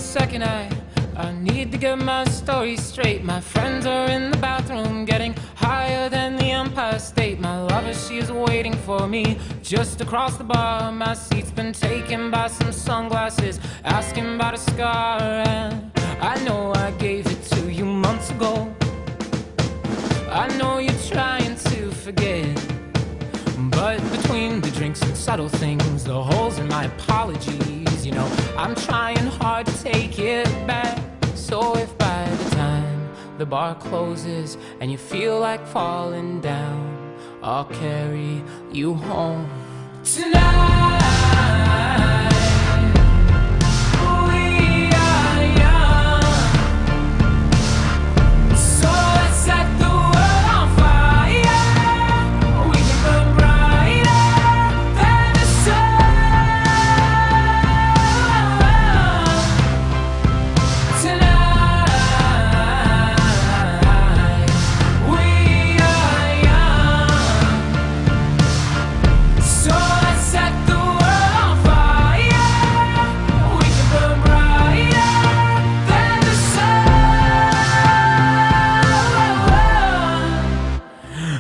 second, I need to get my story straight. My friends are in the bathroom getting higher than the Empire State. My lover, she is waiting for me just across the bar. My seat's been taken by some sunglasses asking about a scar. And I know I gave it to you months ago. I know you're trying to forget, but between the drinks and subtle things, the holes in my apologies, you know, I'm trying hard to take it back. So if by the time the bar closes and you feel like falling down, I'll carry you home tonight.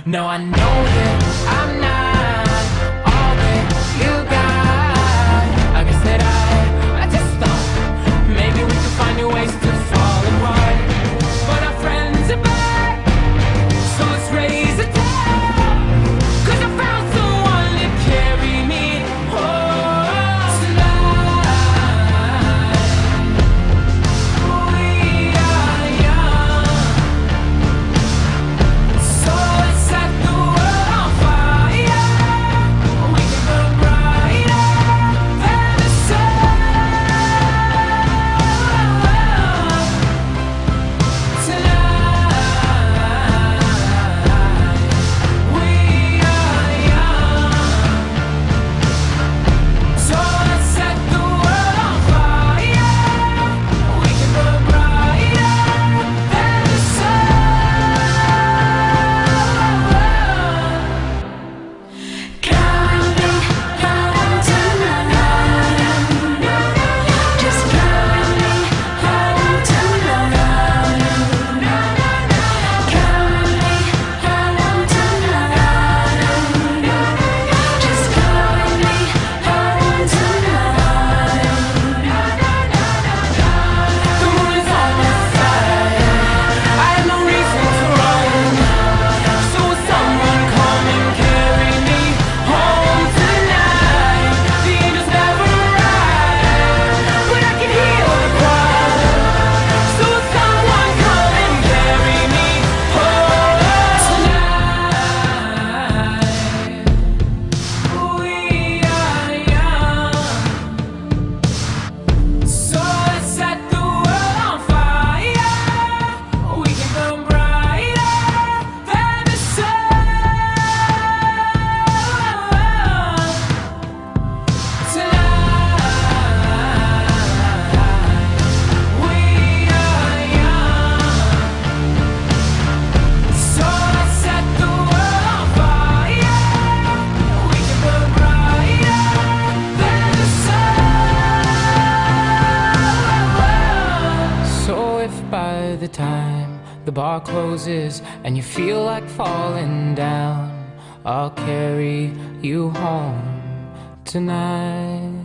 No, I know that I'm not all that you got. I guess that I just thought maybe we could find new ways to fall apart. But our friends are back, so let's raise a toast. 'Cause I found someone to carry me home tonight. We are young, so let's set the world on fire. We can burn brighter than the sun tonight. We are young, so let's set the world on fire. We can burn brighter than the sun. Coming home tonight. Just coming home tonight. Coming home tonight. Just coming home tonight. The moon is on my side. I have no reason to run. So will someone come and carry me home tonight? The angels never arrive, but I can hear the choir. So will someone come and carry me home tonight? We are young, so let's set the world on fire. We can burn brighter than the sun tonight. We are young, so let's set the world on fire. We can burn brighter than the sun. So if by the time the bar closes and you feel like falling down, I'll carry you home tonight.